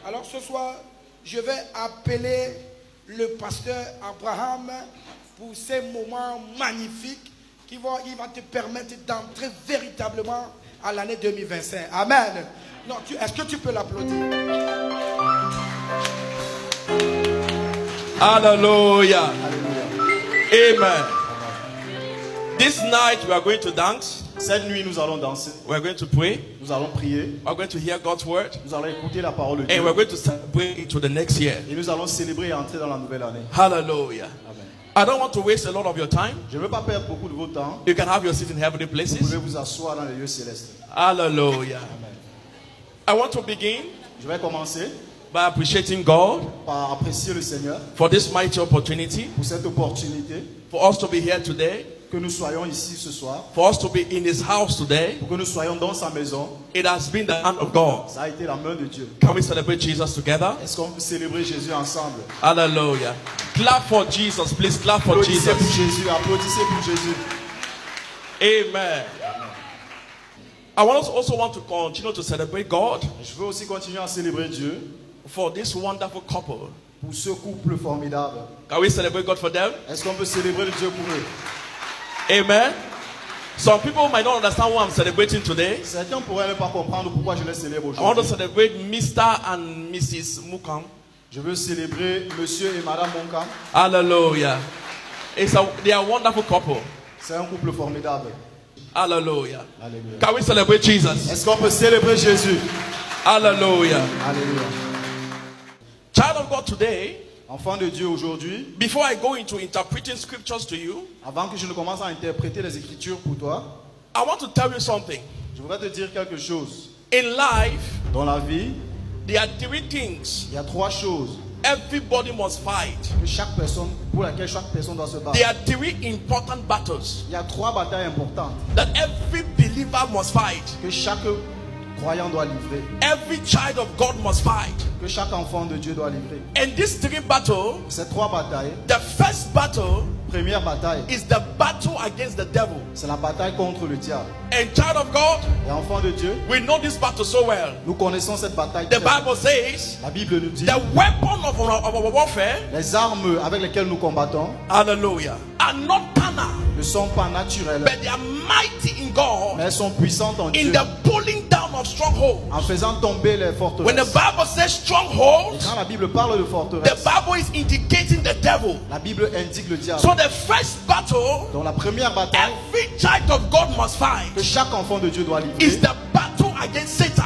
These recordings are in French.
Alors ce soir, je vais appeler le pasteur Abraham pour ces moments magnifiques il va te permettre d'entrer véritablement à l'année 2025. Amen. Non, est-ce que tu peux l'applaudir? Hallelujah. Amen. This night we are going to dance. Cette nuit, nous allons danser. We are going to pray. Nous allons prier. We are going to hear God's word. Nous allons écouter la parole de Dieu. And we are going to celebrate into the next year. Et nous allons célébrer et entrer dans la nouvelle année. Hallelujah. Amen. I don't want to waste a lot of your time. Je ne veux pas perdre beaucoup de votre temps. You can have your seat in heavenly Vous places. pouvez vous asseoir dans les lieux célestes. Hallelujah. Amen. I want to begin Je vais commencer by appreciating God par apprécier le Seigneur for this mighty opportunity pour cette opportunité, for us to be here today, que nous soyons ici ce soir, for us to be in His house today. pour que nous soyons dans sa maison. It has been the hand of God. Ça a été la main de Dieu. Can we celebrate Jesus together? Est-ce qu'on peut célébrer Jésus ensemble? Hallelujah. Clap for Jesus, please. Clap for Applaudissez pour Jesus. Jésus, applaudissez pour Jésus. Amen. I also want to continue to celebrate God Je veux aussi continuer à célébrer Dieu for this wonderful couple. pour ce couple formidable. Can we celebrate God for them? Est-ce qu'on peut célébrer Dieu pour eux? Amen. Some people might not understand why I'm celebrating today. Certains pourraient ne pas comprendre pourquoi je les célèbre I want to aujourd'hui. celebrate Mr. and Mrs. Mukam. Je veux célébrer Monsieur et Madame Monkam. Hallelujah. They are a wonderful couple. C'est un couple formidable. Hallelujah. Alléluia. Can we celebrate Jesus? Est-ce qu'on peut célébrer Jésus? Hallelujah. Alléluia. Child of God, today, Enfant de Dieu, aujourd'hui, before I go into interpreting scriptures to you, avant que je ne commence à interpréter les Écritures pour toi, I want to tell you something. je voudrais te dire quelque chose. In life, Dans la vie, there are three things il y a trois choses everybody must fight. que chaque personne, pour laquelle chaque personne doit se battre. There are three important battles Il y a trois batailles importantes that every believer must fight. que chaque croyant doit livrer, Every child of God must fight. que chaque enfant de Dieu doit livrer. And these three battles, Ces trois batailles, the first battle première bataille, is the battle against the devil. c'est la bataille contre le diable. And child of God, Et enfant de Dieu, we know this battle so well. nous connaissons cette bataille. The très bien. Bible says La Bible nous dit, the weapon of our warfare, les armes avec lesquelles nous combattons hallelujah, are not carnal, ne sont pas naturelles, but they are mighty in God mais elles sont puissantes en in Dieu, the pulling down of strongholds. en faisant tomber les When the forteresses. Bible says Et strongholds, quand la Bible parle de the forteresses, Bible is indicating the devil. la Bible indique le diable. So the first battle Donc la première bataille every child of God must fight que chaque enfant de Dieu doit is livrer, the battle against Satan.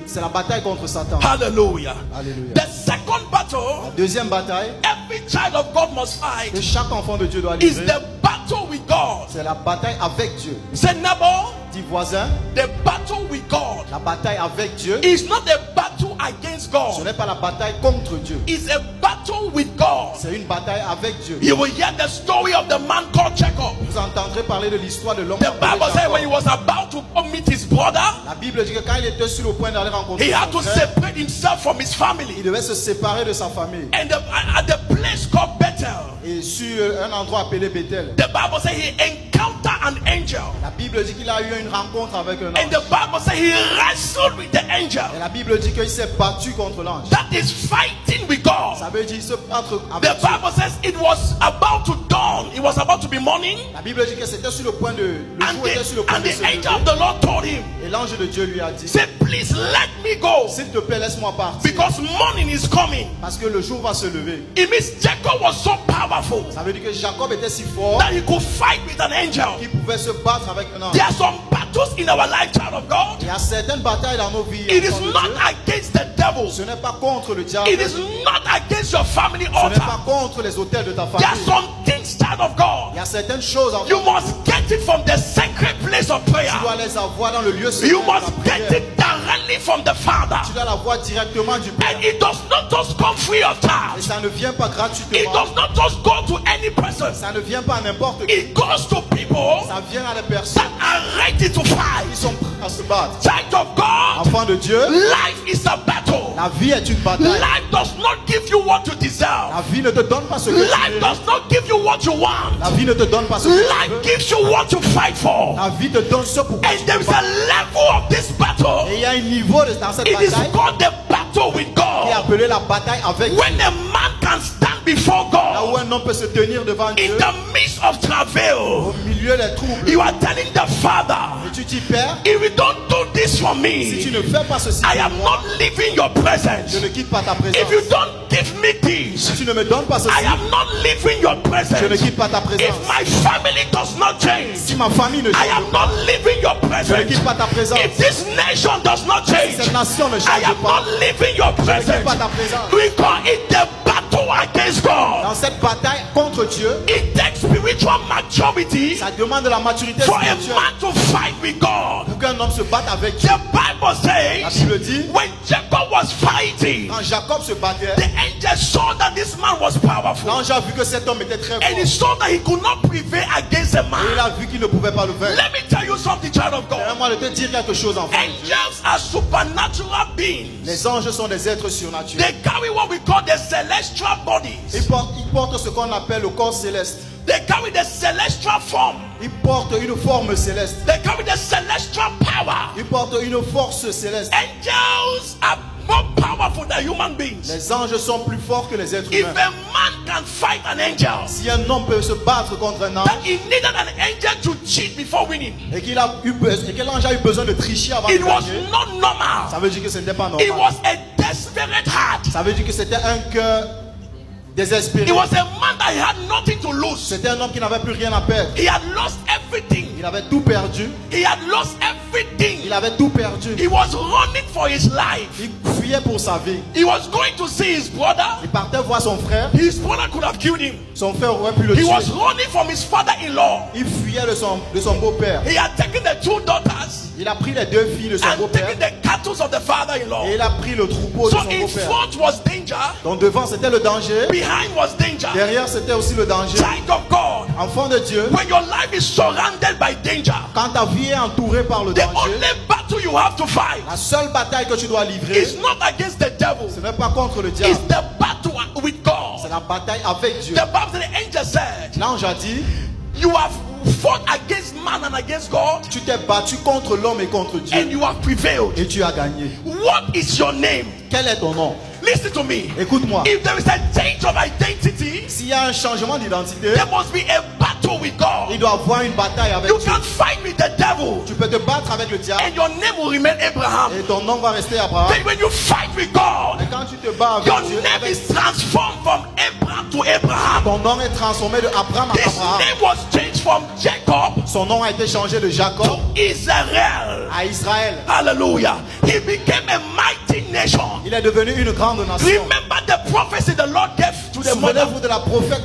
c'est la bataille contre Satan. Hallelujah. Alléluia. The second battle La deuxième bataille every child of God must fight que chaque enfant de Dieu doit is livrer, the battle with God. c'est la bataille avec Dieu. Say, neighbor, Dis voisin, the battle with God la bataille avec Dieu, is not a battle against ce God. n'est pas la bataille contre Dieu, It's a battle with God. c'est une bataille avec Dieu. You will hear the story of the man called Jacob. Vous entendrez parler de l'histoire de l'homme The appelé Bible says when he Jacob. was about to meet his brother, La Bible dit que quand il était sur le point d'aller rencontrer he had son to frère, separate himself from his il family. devait se séparer de sa famille. And at the place called Bethel, Et sur un endroit appelé Bethel, the Bible says he encountered an angel. la Bible dit qu'il a eu une rencontre avec un And ange. the Bible says he wrestled with the angel. Et la Bible dit qu'il s'est battu contre l'ange. That is fighting with God. Ça veut dire se battre The avec Dieu. Bible says it was about to dawn. It was about to be morning. La Bible dit que c'était sur le point de le And jour était sur le point and de the se angel lever. of the Lord told him, Et l'ange de Dieu lui a dit, say, please let me go s'il te plaît, laisse-moi partir, because morning is coming. parce que le jour va se lever. It means Jacob was so powerful Ça veut dire que Jacob était si fort that he could fight with an angel. qu'il pouvait se battre avec un ange. There are some battles in our life, child of God. Il y a certaines batailles dans nos vies. It is enfants de not Dieu. against the devil. Ce n'est pas contre le diable. It is not against your family Ce n'est pas altar. contre les hôtels de ta There are famille. some things, child of Il God. y a certaines choses en You must get it from the sacred place of prayer. tu dois les avoir dans le lieu secret You de la must get prière. it directly from the Father. Tu dois l'avoir directement du Père. And it does not just come free of Et charge. ça ne vient pas It gratuitement. does not just go to any person. Ça ne vient pas à n'importe qui. It goes to people Ça vient à des personnes that are ready to fight. qui sont prêts à se battre. Child of God, Enfant de Dieu, life is a battle. la vie est une bataille. Life does not give you what you deserve. La vie ne te donne pas ce que tu Life veux. does not give you what you want. La vie ne te donne pas ce que tu Life veux. gives you what you fight for. La vie te donne ce pour quoi And tu there te is a bats. level of this battle. Et il y a un niveau dans cette It is bataille. called the battle battle with qui est God. appelée la bataille avec Dieu. When a man can stand before Là où God un homme peut se tenir devant in Dieu, the midst of au travail, milieu des troubles, you are telling the Father, et tu dis, Père, if you don't do this for si tu me, ne fais pas ceci I pour am moi, not leaving your presence. je ne quitte pas ta présence. If you don't give me this, Si tu ne me donnes pas ceci, I am not leaving your je ne presence. quitte pas ta If présence. my family does not change, Si ma famille ne I change am pas, not leaving your je ne presence. quitte pas ta présence. If this nation does not change, Cette nation ne I change am pas, not leaving your je ne quitte presence. pas ta présence. We call it the battle against God. Dans cette bataille contre Dieu, It takes spiritual maturity ça demande de la maturité for a spirituelle man to fight with God. pour qu'un homme se batte avec Dieu. The Bible La says Bible dit, when Jacob was fighting, quand Jacob se battait, the angel saw that this man was powerful, l'ange a vu que cet homme était très and he fort. saw that he could not prevail against a Et il man. a vu qu'il ne pouvait pas le vaincre. Let me tell you something, child of God. Permets-moi de te dire quelque chose, enfant. Angels are supernatural beings. Les anges sont des êtres surnaturels. They carry what we call the celestial bodies. Ils portent ce qu'on appelle le corps céleste. They carry the celestial form. Ils portent une forme céleste. They carry the celestial power. Ils portent une force céleste. Angels are more powerful than human beings. Les anges sont plus forts que les êtres If humains. a man can fight an angel, Si un homme peut se battre contre un ange that he needed an angel to cheat before winning. et que l'ange a eu besoin de tricher avant de It was gagner, not normal. ça veut dire que ce n'était pas It normal. was a desperate heart. Ça veut dire que c'était un cœur désespéré. It was a man that had nothing to lose. C'était un homme qui n'avait plus rien à perdre. He had lost everything. Il avait tout perdu. He had lost everything. Il avait tout perdu. He was running for his life. Il fuyait pour sa vie. He was going to see his brother. Il partait voir son frère. His brother could have killed him. Son frère aurait pu le He was tuer. running from his father-in-law. Il fuyait de son beau-père. He had taken the two daughters Il a pris les deux filles de son and beau-père taken the cattle of the father-in-law. et il a pris le troupeau de So son in beau-père. front was danger, Donc devant c'était le danger. behind was danger. Derrière c'était aussi le danger. Child of God, Enfant de Dieu, when your life is surrounded by danger, quand ta vie est entourée par le the danger, only battle you have to fight la seule bataille que tu dois livrer, is not against the devil, ce n'est pas contre le it's diable, the battle with c'est God. la bataille avec Dieu. The Bible, the angel said, L'ange a dit, you have fought against man and against God, tu t'es battu contre l'homme et contre and Dieu you have prevailed. et tu as gagné. What is your name? Quel est ton nom? Listen to me. Écoute-moi. If there is a change of identity, S'il y a un changement d'identité, there must be a battle with God. il doit avoir une bataille avec You Dieu. can't fight with the devil, Tu peux te battre avec le diable and your name will remain Abraham. et ton nom va rester Abraham. Then when you fight with God, Et quand tu te bats your avec Dieu, name is transformed from Abraham to Abraham. ton nom est transformé de Abraham à His Abraham. name was changed from Jacob Son nom a été changé de to Jacob Israel. à Israël. Hallelujah. He became a mighty nation. Il est devenu une grande nation. Remember the prophecy the Lord gave to the mother. Souvenez-vous de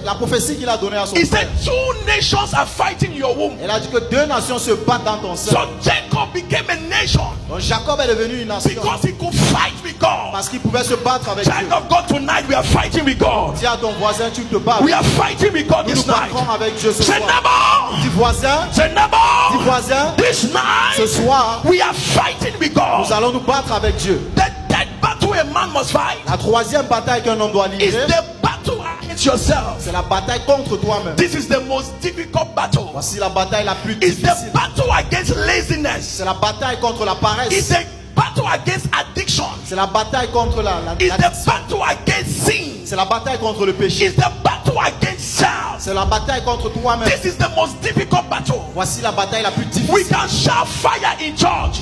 la prophétie qu'il a donnée à son He père. said, two nations are fighting your womb. Elle a dit que deux nations se battent dans ton sein. So Jacob became a nation Donc Jacob est devenu une nation because he could fight with God. parce qu'il pouvait se battre avec Child Dieu. of God, tonight we are fighting with God. Dis à ton voisin, tu te bats. We are fighting with God Nous nous this night. battrons avec Dieu ce Say soir. never. Dis voisin, Say dis never. voisin, This ce night soir, we are fighting with nous God. allons nous battre avec Dieu. The third battle a man must fight La troisième bataille qu'un homme doit is livrer, the battle against yourself. c'est la bataille contre toi-même. This is the most difficult battle. Voici la bataille la plus It's the difficile. battle against laziness. C'est la bataille contre la It's paresse. the battle against addiction. C'est la bataille contre It's the l'addiction. battle against sin. C'est la bataille contre le péché. It's the battle against self. C'est la bataille contre toi-même. This is the most difficult battle. Voici la bataille la plus We difficile. can shout fire in church.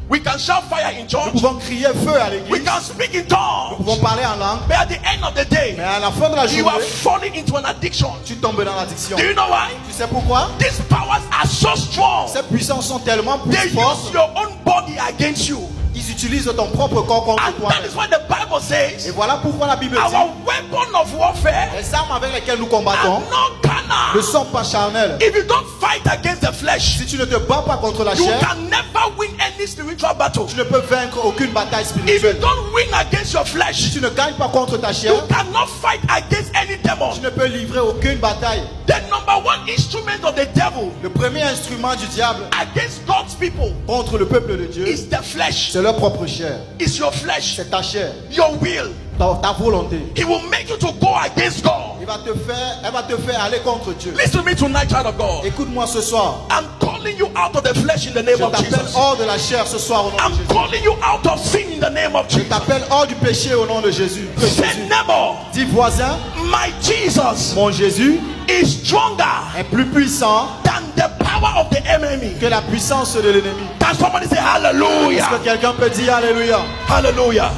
We can shout fire in Nous church. pouvons crier feu à We l'église. can speak in Nous tongues. pouvons parler en langue. But at the end of the day, Mais à la fin de la you are journée, falling into an addiction. tu tombes dans l'addiction. Do you know why? Tu sais pourquoi? These powers are so strong. Ces puissances sont tellement They fortes. use your own body against you. Ils utilisent ton propre corps contre And toi. that is why the Bible Et says voilà pourquoi la Bible dit our weapon of warfare les armes avec lesquelles nous are combattons not ne carnal. sont pas charnelles. If you don't fight against the flesh, Si tu ne te bats pas contre la you chair, can never win any spiritual battle. tu ne peux vaincre aucune bataille If you spirituelle. don't win against your Si flesh, tu ne gagnes pas contre ta chair, you cannot fight against any demon. tu ne peux livrer aucune bataille. The number one instrument of the devil Le premier instrument du diable against God's people contre le peuple de Dieu, is the flesh. c'est leur propre chair. It's your flesh, C'est ta chair, your will. ta volonté. He will make you to go against God. Elle va te faire aller contre Dieu. Listen to me tonight, child of God. Écoute-moi ce soir. I'm calling calling you out of the flesh in the name Je of t'appelle Jesus. hors de la chair ce soir au nom de I'm Jésus. calling you out of sin in the name of Je Jesus. t'appelle hors du péché au nom de Jésus. Que Say, Jésus. neighbor, Dis voisin, my Jesus mon Jésus is stronger est plus puissant than the power of the enemy. que la puissance de l'ennemi. Can somebody say Est-ce hallelujah? que quelqu'un peut dire Alléluia? Hallelujah.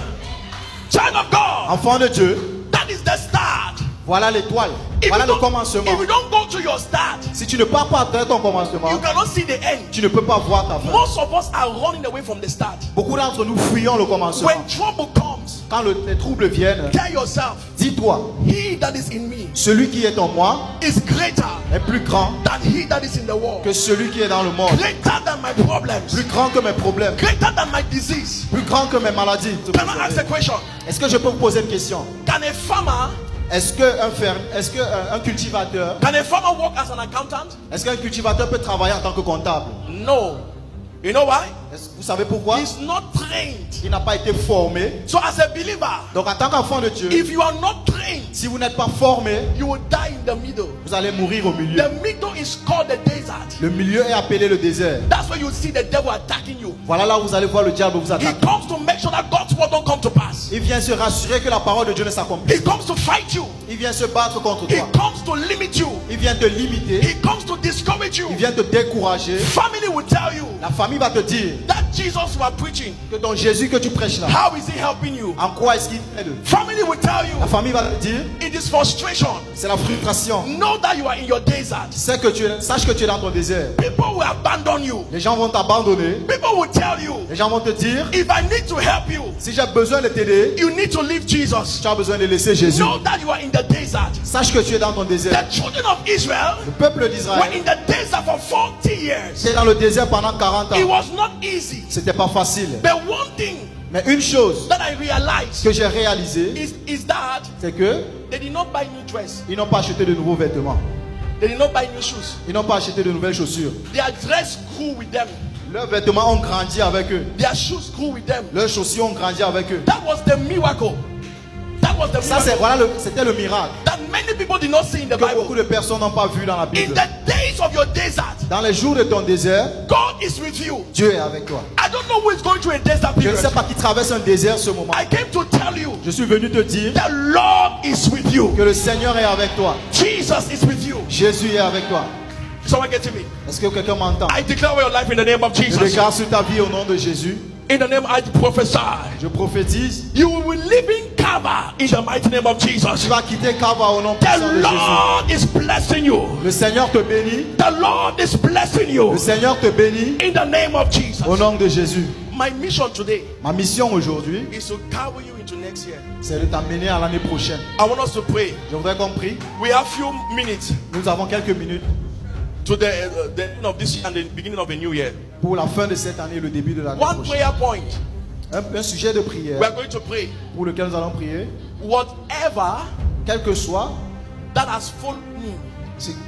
Child of God, Enfant de Dieu, that is the start. voilà l'étoile. If Voilà you le don't- commencement. if you don't go to your start, Si tu ne pars pas vers ton commencement, you cannot see the end. tu ne peux pas voir ta fin. Most of us are running away from the start. Beaucoup d'entre nous fuyons le commencement. When trouble comes, Quand les troubles viennent, tell yourself, dis-toi, he that is in me celui qui est en moi is greater est plus grand than he that is in the world. que celui qui est dans le monde. Greater than my problems. Plus grand que mes problèmes. Greater than my disease. Plus grand que mes maladies. Can I ask a question? Est-ce que je peux vous poser une question? Can a farmer Est-ce qu'un cultivateur, work as an accountant? est-ce qu'un cultivateur peut travailler en tant que comptable? No. You know why? Vous savez pourquoi? He's not trained. Il n'a pas été formé. So as a believer, Donc en tant qu'enfant de Dieu, if you are not trained, si vous n'êtes pas formé, you will die in the middle. vous allez mourir au milieu. The middle is called the desert. Le milieu est appelé le désert. That's where you see the devil attacking you. Voilà là où vous allez voir le diable vous He attaquer. comes to make sure that God's word don't come to pass. Il vient se rassurer que la parole de Dieu ne s'accomplisse. He comes to fight you. Il vient se battre contre He toi. comes to limit you. Il vient te limiter. He comes to discourage you. Il vient te décourager. Family will tell you La famille va te dire that Jesus you are preaching, que ton Jésus que tu prêches là, how is he helping you? en quoi est-ce qu'il t'aide? Family will tell La you famille va te dire, it is frustration. c'est la frustration. Know that you are in your desert. Sache que tu es dans ton désert. People will abandon you. Les gens vont t'abandonner. People will tell you, Les gens vont te dire, if I need to help you, si j'ai besoin de t'aider, you need to leave Jesus. tu as besoin de laisser Jésus. Know that you are in the desert. Sache que tu es dans ton désert. The children of Israel Le peuple were d'Israël in the desert for 40 years. était dans le désert pendant 40 It ans. was not easy. C'était pas facile. But one thing Mais une chose that I realized que j'ai réalisée, is that c'est que they did not buy new dress. ils n'ont pas acheté de nouveaux vêtements. They did not buy new shoes. Ils n'ont pas acheté de nouvelles chaussures. Their dress grew with them. Leurs vêtements ont grandi avec eux. Their shoes grew with them. Leurs chaussures ont grandi avec eux. That was the miracle. That was the Ça, c'est, miracle voilà c'était le miracle that many people did not see in the que beaucoup Bible. de personnes n'ont pas vu dans la In Bible. the days of your desert, Dans les jours de ton désert, God is with you. Dieu est avec toi. I don't know who is going through a desert Je ne period. sais pas qui traverse un désert ce moment. I came to tell you Je suis venu te dire the Lord is with you. que le Seigneur est avec toi. Jesus is with you. Jésus est avec toi. Someone get to me. Est-ce que quelqu'un m'entend? I declare over your life in the name of Je Jesus. déclare sur ta vie au nom de Jésus. In the name I prophesy. Je prophétise. You will live in Kava in the mighty name of Tu Jesus. vas quitter Kava au nom The puissant de Jésus. Lord is blessing you. Le Seigneur te bénit. The Lord is blessing Le you. Seigneur te bénit In the name of Jesus. au nom de Jésus. My mission today Ma mission aujourd'hui, is to carry you into next year. c'est de t'amener à l'année prochaine. I want us to pray. Je voudrais qu'on prie. We have few minutes Nous avons quelques minutes to the end of this year and the beginning of a new year. pour la fin de cette année et le début de l'année One prochaine. prayer point. Un sujet de prière We are going to pray. pour lequel nous allons prier. Whatever Quel que soit, that has followed me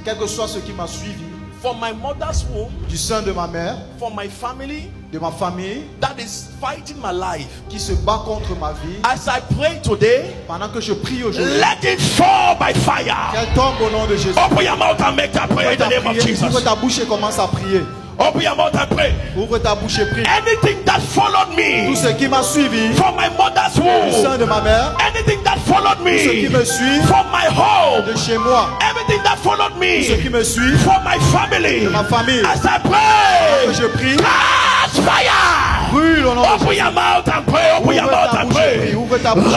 quel que soit ce qui m'a suivi, from my mother's womb, du sein de ma mère, from my family, de ma famille, that is fighting my life. qui se bat contre ma vie, As I pray today, pendant que je prie aujourd'hui, let it fall by fire. qu'elle tombe au nom de Jésus. Open your mouth and make that prayer in the name of Ouvre Jesus. ta bouche et commence à prier. Open your mouth and pray. Ouvre ta bouche et prie. Anything that followed Tout me ce qui m'a suivi, from my mother's du sein womb, de ma mère, anything that followed tout ce qui me me suit, from my home, de chez moi, everything that followed tout ce qui me me suit, from my family, de ma famille, as I que pray, je prie, catch fire. brûle au nom de Open Jésus. your mouth and pray. Open your mouth and pray. Ouvre ta bouche.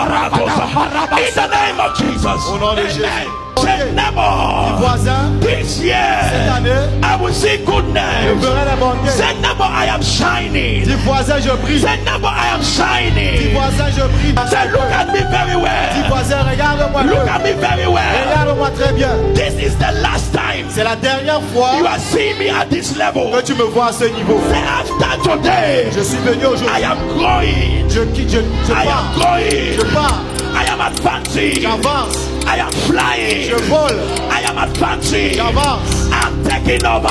In the name of Jesus. Au nom de Jésus. Amen. Say neighbor, Voisin, this cette year année, I will see je goodness. ferai la bonté. Say neighbor, I am shining. Dis voisin, je brille. Say neighbor, I am Dis shining. voisin, je brille. Say look at me very Dis well. voisin, regarde-moi. Look at me very well. Regarde-moi très bien. This is the last time C'est la dernière fois you are seeing me at this level. que tu me vois à ce niveau. Say after today, Je suis venu aujourd'hui. I am growing. Je quitte, je I am pars. growing. Je pars. I am advancing. J'avance. I am flying. Je vole. I am advancing. J'avance. I'm taking over.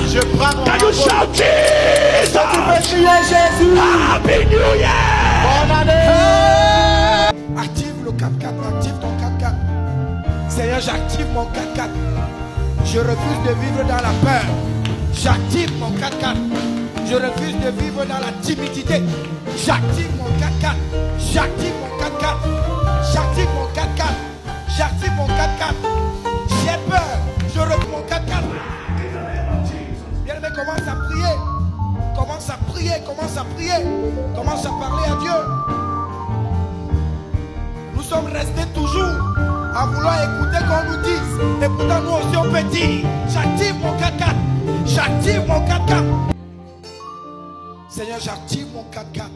Je prends mon Can you envol. shout Tu peux Jesus? crier Jésus. Happy New Year! Bonne année. Active le 4x4, active ton 4x4. Seigneur, j'active mon 4x4. Je refuse de vivre dans la peur. J'active mon 4x4. Je refuse de vivre dans la timidité. J'active mon 4x4. J'active mon 4x4. J'active mon 4x4. J'active mon 4x4. J'ai peur. Je refuse mon 4x4. Bien-aimé, commence à prier. Commence à prier. Commence à prier. Commence à parler à Dieu. Nous sommes restés toujours à vouloir écouter qu'on nous dise. Et pourtant nous aussi on peut dire, j'active mon 4x4. J'active mon 4x4. Seigneur, j'active mon 4x4.